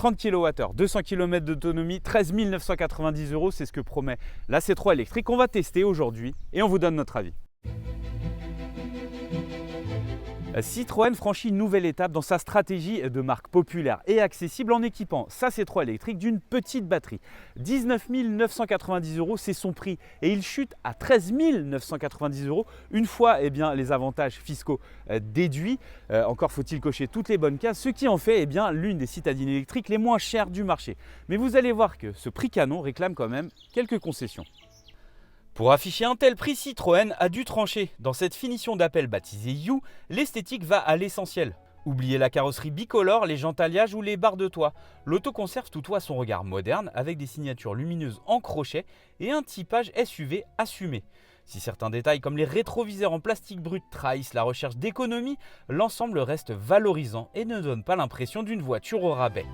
30 kWh, 200 km d'autonomie, 13 990 €, c'est ce que promet la C3 électrique. On va tester aujourd'hui et on vous donne notre avis. Citroën franchit une nouvelle étape dans sa stratégie de marque populaire et accessible en équipant sa C3 électrique d'une petite batterie. 19 990 €, c'est son prix et il chute à 13 990 € une fois les avantages fiscaux déduits. Encore faut-il cocher toutes les bonnes cases, ce qui en fait l'une des citadines électriques les moins chères du marché. Mais vous allez voir que ce prix canon réclame quand même quelques concessions. Pour afficher un tel prix, Citroën a dû trancher. Dans cette finition d'appel baptisée You, l'esthétique va à l'essentiel. Oubliez la carrosserie bicolore, les jantes alliages ou les barres de toit. L'auto conserve toutefois son regard moderne avec des signatures lumineuses en crochet et un typage SUV assumé. Si certains détails comme les rétroviseurs en plastique brut trahissent la recherche d'économie, l'ensemble reste valorisant et ne donne pas l'impression d'une voiture au rabais.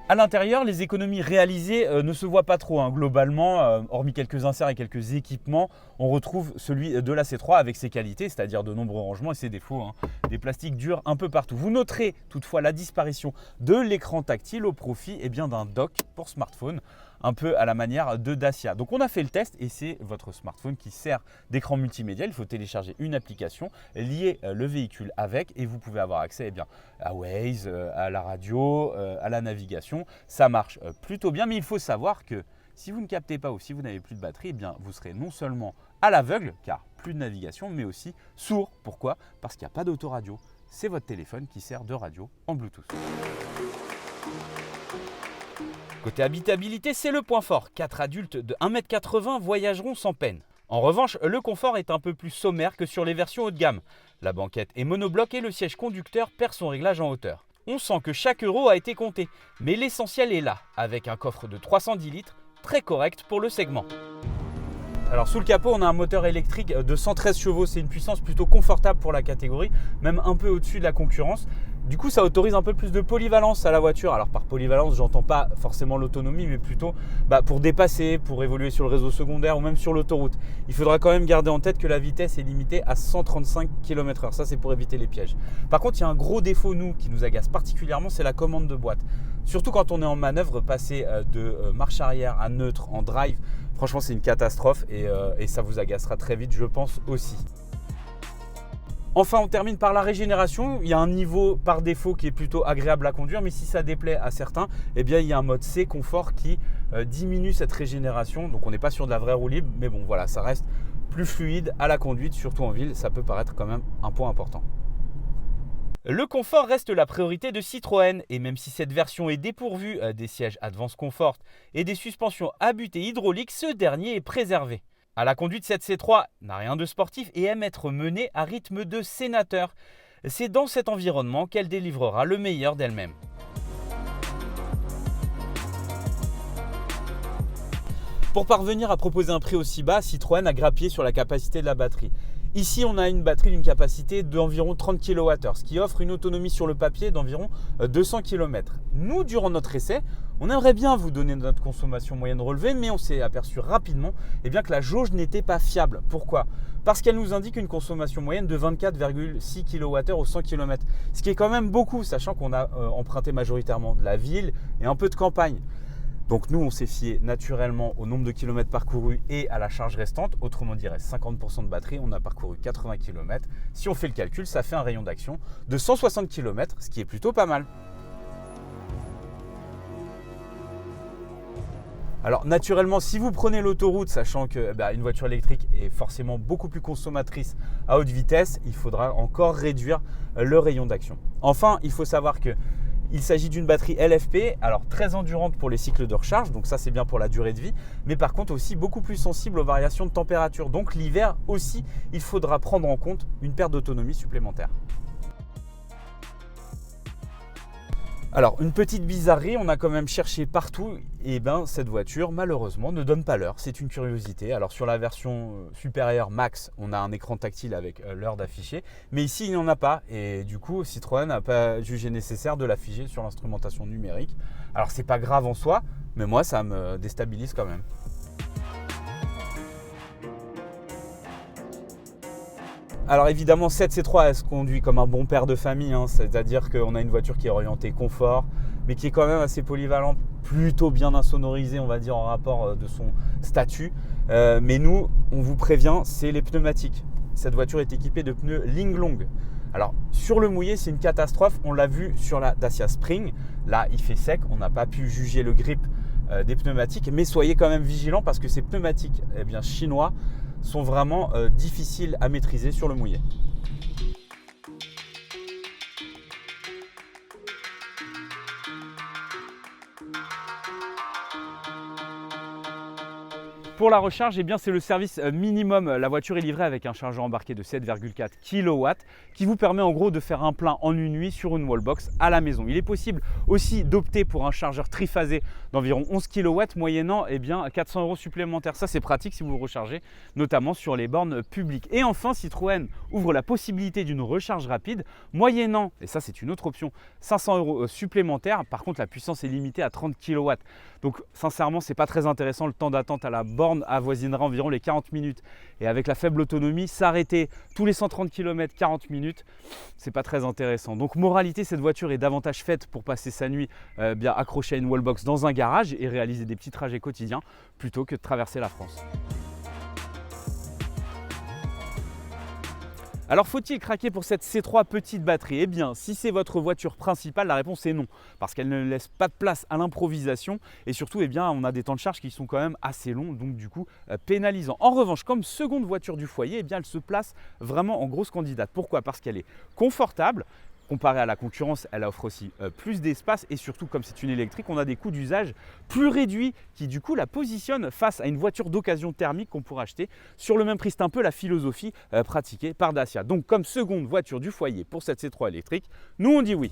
À l'intérieur, les économies réalisées ne se voient pas trop. Globalement, hormis quelques inserts et quelques équipements, on retrouve celui de la C3 avec ses qualités, c'est-à-dire de nombreux rangements et ses défauts. Des plastiques durs un peu partout. Vous noterez toutefois la disparition de l'écran tactile au profit d'un dock pour smartphone, un peu à la manière de Dacia. Donc on a fait le test et c'est votre smartphone qui sert d'écran multimédia. Il faut télécharger une application, lier le véhicule avec et vous pouvez avoir accès à Waze, à la radio, à la navigation. Ça marche plutôt bien, mais il faut savoir que si vous ne captez pas ou si vous n'avez plus de batterie, vous serez non seulement à l'aveugle, car plus de navigation, mais aussi sourd. Pourquoi ? Parce qu'il n'y a pas d'autoradio. C'est votre téléphone qui sert de radio en Bluetooth. Côté habitabilité, c'est le point fort. 4 adultes de 1,80 m voyageront sans peine. En revanche, le confort est un peu plus sommaire que sur les versions haut de gamme. La banquette est monobloc et le siège conducteur perd son réglage en hauteur. On sent que chaque euro a été compté, mais l'essentiel est là, avec un coffre de 310 litres, très correct pour le segment. Alors sous le capot, on a un moteur électrique de 113 chevaux, c'est une puissance plutôt confortable pour la catégorie, même un peu au-dessus de la concurrence. Du coup, ça autorise un peu plus de polyvalence à la voiture. Alors par polyvalence, j'entends pas forcément l'autonomie, mais plutôt pour dépasser, pour évoluer sur le réseau secondaire ou même sur l'autoroute. Il faudra quand même garder en tête que la vitesse est limitée à 135 km/h. Ça, c'est pour éviter les pièges. Par contre, il y a un gros défaut, qui nous agace particulièrement, c'est la commande de boîte. Surtout quand on est en manœuvre, passer de marche arrière à neutre en drive, franchement, c'est une catastrophe et ça vous agacera très vite, je pense aussi. Enfin, on termine par la régénération. Il y a un niveau par défaut qui est plutôt agréable à conduire, mais si ça déplaît à certains, il y a un mode C confort qui diminue cette régénération. Donc on n'est pas sur de la vraie roue libre, mais bon voilà, ça reste plus fluide à la conduite, surtout en ville. Ça peut paraître quand même un point important. Le confort reste la priorité de Citroën et même si cette version est dépourvue des sièges Advance Comfort et des suspensions à butée hydraulique, ce dernier est préservé. À la conduite, cette C3 n'a rien de sportif et aime être menée à rythme de sénateur. C'est dans cet environnement qu'elle délivrera le meilleur d'elle-même. Pour parvenir à proposer un prix aussi bas, Citroën a grappillé sur la capacité de la batterie. Ici, on a une batterie d'une capacité d'environ 30 kWh, ce qui offre une autonomie sur le papier d'environ 200 km. Nous, durant notre essai, on aimerait bien vous donner notre consommation moyenne relevée, mais on s'est aperçu rapidement que la jauge n'était pas fiable. Pourquoi ? Parce qu'elle nous indique une consommation moyenne de 24,6 kWh au 100 km, ce qui est quand même beaucoup, sachant qu'on a emprunté majoritairement de la ville et un peu de campagne. Donc nous, on s'est fié naturellement au nombre de kilomètres parcourus et à la charge restante. Autrement dit, il reste 50% de batterie, on a parcouru 80 km. Si on fait le calcul, ça fait un rayon d'action de 160 km, ce qui est plutôt pas mal. Alors naturellement, si vous prenez l'autoroute, sachant qu'une voiture électrique est forcément beaucoup plus consommatrice à haute vitesse, il faudra encore réduire le rayon d'action. Enfin, il faut savoir qu'il s'agit d'une batterie LFP, alors très endurante pour les cycles de recharge, donc ça c'est bien pour la durée de vie, mais par contre aussi beaucoup plus sensible aux variations de température. Donc l'hiver aussi, il faudra prendre en compte une perte d'autonomie supplémentaire. Alors une petite bizarrerie, on a quand même cherché partout et cette voiture malheureusement ne donne pas l'heure, c'est une curiosité. Alors sur la version supérieure Max, on a un écran tactile avec l'heure d'afficher, mais ici il n'y en a pas et du coup Citroën n'a pas jugé nécessaire de l'afficher sur l'instrumentation numérique. Alors c'est pas grave en soi, mais moi ça me déstabilise quand même. Alors évidemment, cette C3 elle se conduit comme un bon père de famille, hein, c'est-à-dire qu'on a une voiture qui est orientée confort, mais qui est quand même assez polyvalente, plutôt bien insonorisée, on va dire, en rapport de son statut. Mais nous, on vous prévient, c'est les pneumatiques. Cette voiture est équipée de pneus Linglong. Alors sur le mouillé, c'est une catastrophe, on l'a vu sur la Dacia Spring. Là, il fait sec, on n'a pas pu juger le grip des pneumatiques, mais soyez quand même vigilants parce que ces pneumatiques chinois sont vraiment difficiles à maîtriser sur le mouillé. Pour la recharge, c'est le service minimum. La voiture est livrée avec un chargeur embarqué de 7,4 kW qui vous permet en gros de faire un plein en une nuit sur une wallbox à la maison. Il est possible aussi d'opter pour un chargeur triphasé d'environ 11 kW moyennant 400 € supplémentaires. Ça c'est pratique si vous le rechargez, notamment sur les bornes publiques. Et enfin, Citroën ouvre la possibilité d'une recharge rapide moyennant, et ça c'est une autre option, 500 € supplémentaires. Par contre, la puissance est limitée à 30 kW. Donc sincèrement, c'est pas très intéressant. Le temps d'attente à la borne avoisinera environ les 40 minutes. Et avec la faible autonomie, s'arrêter tous les 130 km 40 minutes, c'est pas très intéressant. Donc moralité, cette voiture est davantage faite pour passer sa nuit bien accrochée à une wallbox dans un garage et réaliser des petits trajets quotidiens plutôt que de traverser la France. Alors faut-il craquer pour cette C3 petite batterie? Eh bien, si c'est votre voiture principale, la réponse est non, parce qu'elle ne laisse pas de place à l'improvisation et surtout, on a des temps de charge qui sont quand même assez longs, donc du coup pénalisants. En revanche, comme seconde voiture du foyer, elle se place vraiment en grosse candidate. Pourquoi? Parce qu'elle est confortable. Comparée à la concurrence, elle offre aussi plus d'espace et surtout, comme c'est une électrique, on a des coûts d'usage plus réduits qui du coup la positionnent face à une voiture d'occasion thermique qu'on pourra acheter sur le même prix. C'est un peu la philosophie pratiquée par Dacia. Donc comme seconde voiture du foyer pour cette C3 électrique, nous on dit oui.